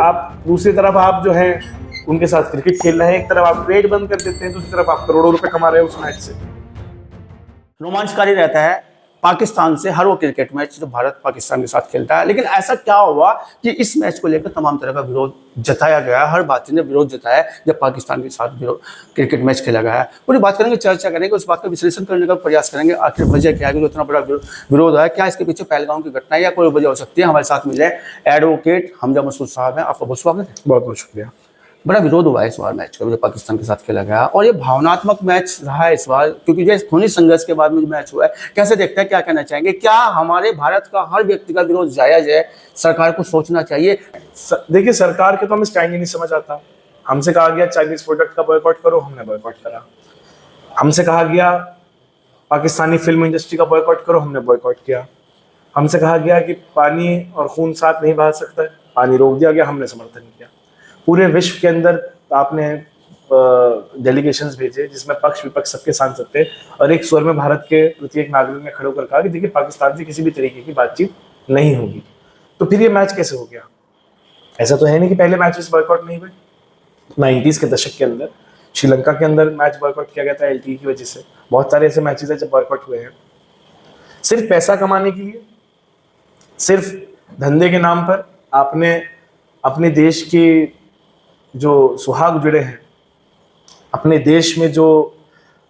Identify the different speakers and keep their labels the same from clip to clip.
Speaker 1: आप दूसरी तरफ आप जो है उनके साथ क्रिकेट खेल रहे हैं, एक तरफ आप ट्रेड बंद कर देते हैं, दूसरी तरफ आप करोड़ों रुपए कमा रहे हैं उस मैच से।
Speaker 2: रोमांचकारी रहता है पाकिस्तान से हर वो क्रिकेट मैच जो भारत पाकिस्तान के साथ खेलता है। लेकिन ऐसा क्या हुआ कि इस मैच को लेकर तमाम तरह का विरोध जताया गया, हर भारतीय ने विरोध जताया जब पाकिस्तान के साथ क्रिकेट मैच खेला गया है। पूरी बात करेंगे, चर्चा करेंगे, उस बात का विश्लेषण करने का प्रयास करेंगे। आखिर वजह क्या है कि इतना बड़ा विरोध है, क्या इसके पीछे पहलगाम की घटना है या कोई वजह हो सकती है। हमारे साथ मिले एडवोकेट हमजा मसूद साहब हैं, आपका बहुत स्वागत है।
Speaker 1: बहुत बहुत शुक्रिया।
Speaker 2: बड़ा विरोध हुआ है इस बार मैच का जो पाकिस्तान के साथ खेला गया, और ये भावनात्मक मैच रहा है इस बार, क्योंकि ये खूनी संघर्ष के बाद में जो मैच हुआ है। कैसे देखते हैं, क्या कहना चाहेंगे? क्या हमारे भारत का हर व्यक्ति का विरोध जायज है? सरकार को सोचना चाहिए?
Speaker 1: देखिए, सरकार के तो हमें स्टैंड ही नहीं समझ आता। हमसे कहा गया चाइनीज प्रोडक्ट का बॉयकॉट करो, हमने बॉयकॉट करा। हमसे कहा गया पाकिस्तानी फिल्म इंडस्ट्री का बॉयकॉट करो, हमने बॉयकॉट किया। हमसे कहा गया कि पानी और खून साथ नहीं बहा सकता है, पानी रोक दिया गया, हमने समर्थन किया। पूरे विश्व के अंदर आपने डेलीगेशंस भेजे जिसमें पक्ष विपक्ष सबके सांसद थे, और एक स्वर में भारत के प्रत्येक नागरिक ने खड़े होकर कहा कि देखिए पाकिस्तान से किसी भी तरीके की बातचीत नहीं होगी। तो फिर ये मैच कैसे हो गया? ऐसा तो है नहीं कि पहले मैचेस बॉयकॉट नहीं हुए। 90s के दशक के अंदर श्रीलंका के अंदर मैच बॉयकॉट किया गया था LTE की वजह से। बहुत सारे ऐसे मैचेस हैं जब बॉयकॉट हुए हैं सिर्फ पैसा कमाने के लिए, सिर्फ धंधे के नाम पर। आपने अपने देश की जो सुहाग जुड़े हैं, अपने देश में जो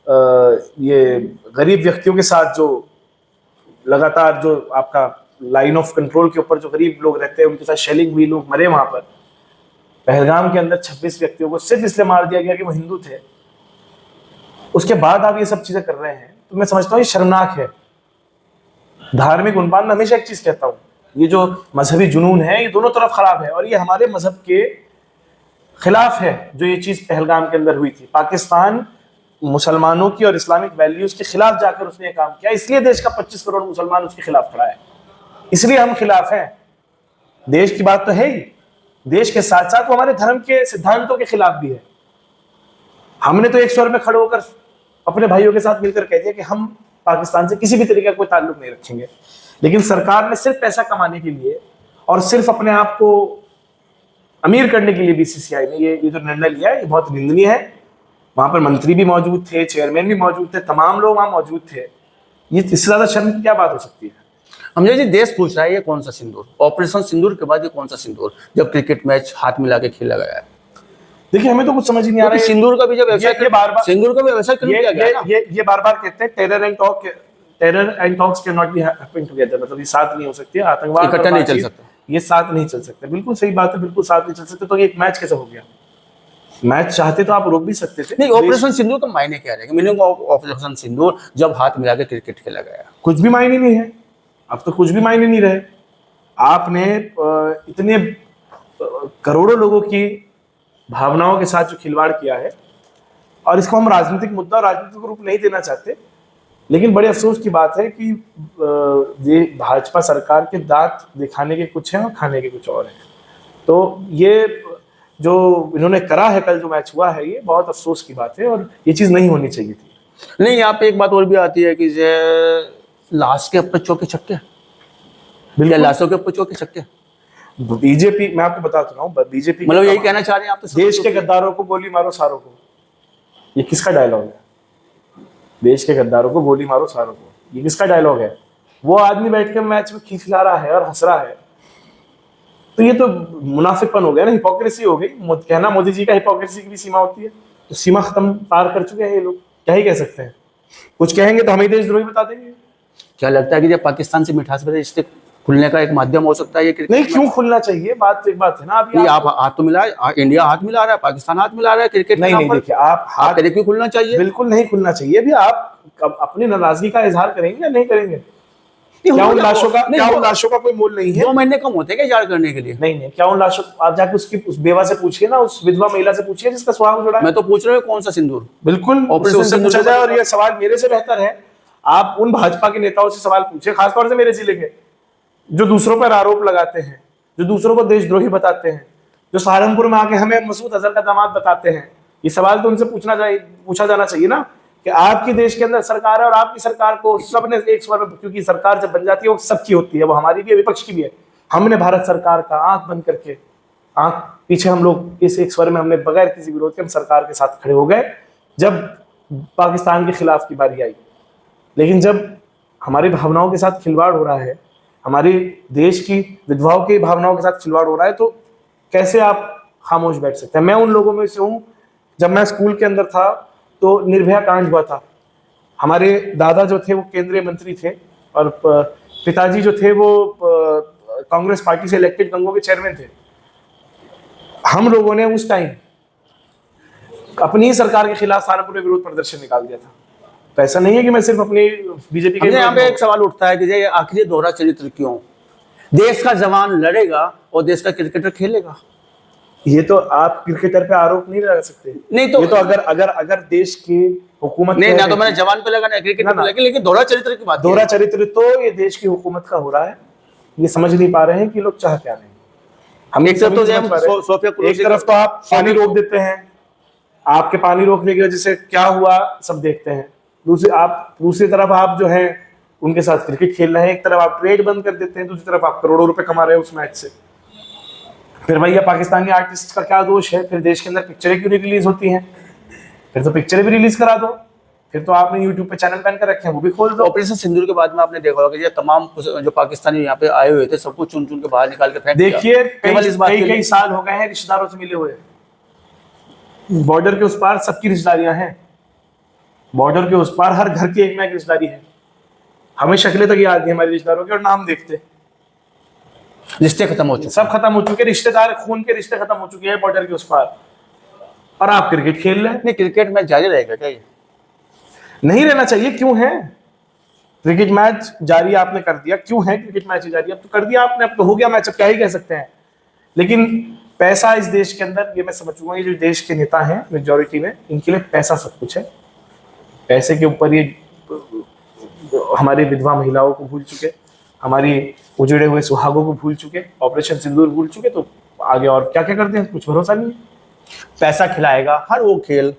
Speaker 1: ये गरीब व्यक्तियों के साथ जो लगातार जो आपका लाइन ऑफ कंट्रोल के ऊपर जो गरीब लोग रहते हैं उनके साथ शेलिंग हुई, लोग मरे वहां पर। पहलगाम के अंदर 26 व्यक्तियों को सिर्फ इसलिए मार दिया गया कि वो हिंदू थे। उसके बाद आप ये सब चीजें कर रहे हैं, तो मैं समझता हूँ ये शर्मनाक है। धार्मिक उन्माद में हमेशा एक चीज कहता हूँ, ये जो मजहबी जुनून है ये दोनों तरफ खराब है, और ये हमारे मजहब के खिलाफ है जो ये चीज पहलगाम के अंदर हुई थी। पाकिस्तान मुसलमानों की और इस्लामिक वैल्यूज के खिलाफ जाकर उसने ये काम किया, इसलिए देश का 25 करोड़ मुसलमान उसके खिलाफ खड़ा है, इसलिए हम खिलाफ हैं। देश की बात तो है ही, देश के साथ साथ वो हमारे धर्म के सिद्धांतों के खिलाफ भी है। हमने तो एक स्वर में खड़े होकर अपने भाइयों के साथ मिलकर कह दिया कि हम पाकिस्तान से किसी भी तरीके का कोई ताल्लुक नहीं रखेंगे। लेकिन सरकार ने सिर्फ पैसा कमाने के लिए और सिर्फ अपने आप को अमीर करने के लिए BCCI ने ये जो निर्णय लिया है, ये बहुत निंदनीय है। वहां पर मंत्री भी मौजूद थे, चेयरमैन भी मौजूद थे, तमाम लोग वहां मौजूद थे। ये इससे ज्यादा शर्म की क्या बात हो सकती है?
Speaker 2: हमजा जी, देश पूछ रहा है ये कौन सा सिंदूर, ऑपरेशन सिंदूर के बाद ये कौन सा सिंदूर, जब क्रिकेट मैच हाथ मिला के खेला गया है?
Speaker 1: देखिए, हमें तो कुछ समझ ही नहीं आ रहा है।
Speaker 2: सिंदूर का भी जब सिंदूर का भी व्यवसाय क्यों किया गया?
Speaker 1: ये बार-बार कहते हैं terror and talks can not be happening together, मतलब ये साथ नहीं हो सकती, आतंकवाद
Speaker 2: इकट्ठा नहीं चल सकता,
Speaker 1: ये साथ नहीं चल सकते। बिल्कुल सही बात है, बिल्कुल साथ नहीं चल सकते। तो ये एक मैच कैसे हो गया? मैच चाहते तो आप रोक भी सकते थे।
Speaker 2: नहीं, ऑपरेशन सिंदूर का मायने क्या रहेगा? मीनिंग ऑफ ऑपरेशन सिंदूर जब हाथ मिला के क्रिकेट खेला गया,
Speaker 1: कुछ भी मायने नहीं है। अब तो कुछ भी मायने नहीं रहे। आपने इतने करोड़ों लोगों की भावनाओं के साथ जो खिलवाड़ किया है, और इसको हम राजनीतिक मुद्दा और राजनीतिक रूप नहीं देना चाहते, लेकिन बड़े अफसोस की बात है कि ये भाजपा सरकार के दांत दिखाने के कुछ हैं और खाने के कुछ और हैं। तो ये जो इन्होंने करा है, कल जो मैच हुआ है, ये बहुत अफसोस की बात है और ये चीज़ नहीं होनी चाहिए थी।
Speaker 2: नहीं, यहाँ पे एक बात और भी आती है कि लाश के ऊपर चौके छक्के, लाशों के ऊपर चौके छक्के।
Speaker 1: बीजेपी, मैं आपको बताता रहा हूँ, बीजेपी
Speaker 2: मतलब यही कहना चाह रहे हैं आप? तो
Speaker 1: देश के गद्दारों को गोली मारो सारों को, ये किसका डायलॉग है? देश के गद्दारों को गोली मारो सारों को, ये किसका डायलॉग है? वो आदमी बैठ के मैच में खिलखिला रहा है और हंस रहा है। तो ये तो मुनाफिकपन हो गया ना, हिपोक्रेसी हो गई। कहना मोदी जी का हिपोक्रेसी की भी सीमा होती है, तो सीमा खत्म पार कर चुके हैं ये लोग। क्या ही कह सकते हैं? कुछ कहेंगे तो हमें देशद्रोही बता देंगे।
Speaker 2: क्या लगता है कि जब पाकिस्तान से मिठास भरे रिश्ते खुलने का एक माध्यम हो सकता है ये?
Speaker 1: नहीं, क्यों खुलना चाहिए? बात एक बात है ना, अभी
Speaker 2: आप हाथ तो मिला, इंडिया हाथ मिला रहा है, पाकिस्तान हाथ मिला रहा है क्रिकेट।
Speaker 1: नहीं, देखिए, आप हाथ
Speaker 2: क्यों खुलना चाहिए?
Speaker 1: बिल्कुल नहीं खुलना चाहिए। अभी आप अपनी नाराजगी का इजहार करेंगे या नहीं करेंगे? क्या उन लाशों का कोई मोल नहीं है?
Speaker 2: 2 महीने कम होते हैं इजहार करने के लिए?
Speaker 1: नहीं, क्या उन लाशों, आप जाके उस बेवा से पूछिए ना, उस विधवा महिला से पूछिए जिसका सुहाग जुड़ा है।
Speaker 2: मैं तो पूछ रहा हूँ कौन सा सिंदूर?
Speaker 1: बिल्कुल उससे पूछा जाए, और ये सवाल मेरे से बेहतर है आप उन भाजपा के नेताओं से सवाल पूछे, खासतौर से मेरे जिले के, जो दूसरों पर आरोप लगाते हैं, जो दूसरों को देशद्रोही बताते हैं, जो सहारनपुर में आके हमें मसूद अजहर का दामाद बताते हैं। ये सवाल तो उनसे पूछा जाना चाहिए ना कि आपके देश के अंदर सरकार है और आपकी सरकार को सबने एक स्वर में, क्योंकि सरकार जब बन जाती है वो सबकी होती है, वो हमारी भी है, विपक्ष की भी है। हमने भारत सरकार का आंख बंद करके आंख पीछे हम लोग इस एक स्वर में हमने बगैर किसी विरोध के हम सरकार के साथ खड़े हो गए जब पाकिस्तान के खिलाफ की बारी आई। लेकिन जब हमारी भावनाओं के साथ खिलवाड़ हो रहा है, हमारी देश की विधवाओं की भावनाओं के साथ खिलवाड़ हो रहा है, तो कैसे आप खामोश बैठ सकते हैं? मैं उन लोगों में से हूँ, जब मैं स्कूल के अंदर था तो निर्भया कांड हुआ था। हमारे दादा जो थे वो केंद्रीय मंत्री थे और पिताजी जो थे वो कांग्रेस पार्टी से इलेक्टेड गंगों के चेयरमैन थे। हम लोगों ने उस टाइम अपनी ही सरकार के खिलाफ सारा विरोध प्रदर्शन निकाल दिया था। तो ऐसा नहीं है कि मैं सिर्फ अपनी बीजेपी के
Speaker 2: यहाँ पे एक सवाल उठता है कि ये आखिर ये दोहरा चरित्र क्यों? देश का जवान लड़ेगा और देश का क्रिकेटर खेलेगा।
Speaker 1: ये तो आप क्रिकेटर पे आरोप नहीं लगा सकते।
Speaker 2: नहीं तो
Speaker 1: ये तो अगर देश की हुकूमत
Speaker 2: नहीं ना, तो मैंने जवान पे लगा ना क्रिकेट पे लगा, लेकिन दोहरा चरित्र की बात,
Speaker 1: दोहरा चरित्र तो ये देश की हुकूमत का हो रहा है। ये समझ नहीं पा रहे हैं कि लोग चाह क्या रहे हैं। हम
Speaker 2: एक तरफ तो
Speaker 1: एक तरफ तो आप पानी रोक देते हैं, आपके पानी रोकने की वजह से क्या हुआ सब देखते हैं। दूसरी तरफ आप जो है उनके साथ क्रिकेट खेल रहे हैं। एक तरफ आप ट्रेड बंद कर देते हैं, दूसरी तरफ आप करोड़ों रुपए कमा रहे हैं उस मैच से। फिर भैया पाकिस्तानी आर्टिस्ट का क्या दोष है? फिर देश के अंदर पिक्चरें क्यों नहीं रिलीज होती हैं? फिर तो पिक्चरें भी रिलीज करा दो। फिर तो आपने यूट्यूब पे चैनल बैन कर रखे हैं, वो भी खोल दो।
Speaker 2: ऑपरेशन सिंदूर के बाद में आपने देखा होगा कि ये तमाम जो पाकिस्तानी यहाँ पे आए हुए थे सबको चुन चुन के बाहर निकाल के फेंक दिया।
Speaker 1: देखिए
Speaker 2: केवल इस बात के लिए
Speaker 1: कई साल हो गए हैं रिश्तेदारों से मिले हुए। बॉर्डर के उस पार सबकी रिश्तेदारियां हैं। बॉर्डर के उस पार हर घर की एक ना एक रिश्तेदारी है। हमें शक्लें तक याद नहीं हमारे रिश्तेदारों के और नाम देखते।
Speaker 2: रिश्ते खत्म हो चुके,
Speaker 1: सब खत्म हो चुके, रिश्तेदार खून के रिश्ते खत्म हो चुके हैं बॉर्डर के उस पार, और आप क्रिकेट खेल रहे हैं।
Speaker 2: नहीं क्रिकेट मैच जारी रहेगा क्या? ये
Speaker 1: नहीं रहना चाहिए। क्यों है क्रिकेट मैच जारी? आपने कर दिया, क्यों है क्रिकेट मैच जारी? अब तो कर दिया आपने, अब तो हो गया मैच, अब क्या ही कह सकते हैं। लेकिन पैसा इस देश के अंदर, ये मैं समझूंगा, ये जो देश के नेता हैं मेजोरिटी में, इनके लिए पैसा सब कुछ है। पैसे के ऊपर ये हमारी विधवा महिलाओं को भूल चुके, हमारी उजड़े हुए सुहागों को भूल चुके, ऑपरेशन सिंदूर भूल चुके। तो आगे और क्या क्या करते हैं कुछ भरोसा नहीं है।
Speaker 2: पैसा खिलाएगा हर वो खेल,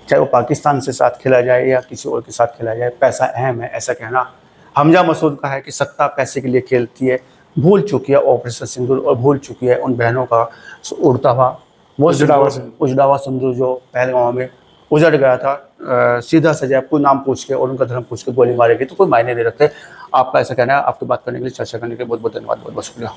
Speaker 2: चाहे वो पाकिस्तान से साथ खेला जाए या किसी और के साथ खेला जाए, पैसा अहम है। ऐसा कहना हमजा मसूद का है कि सत्ता पैसे के लिए खेलती है। भूल चुकी है ऑपरेशन सिंदूर और भूल चुकी है उन बहनों का उड़ता हुआ वो उजड़ा सिंदूर जो पहलगाम में उजड़ गया था। सीधा सजा कोई नाम पूछ के और उनका धर्म पूछ के गोली मारेगी तो कोई मायने नहीं रखते। आपका ऐसा कहना है। आपकी बात करने के लिए, चर्चा करने के लिए बहुत बहुत धन्यवाद, बहुत बहुत शुक्रिया।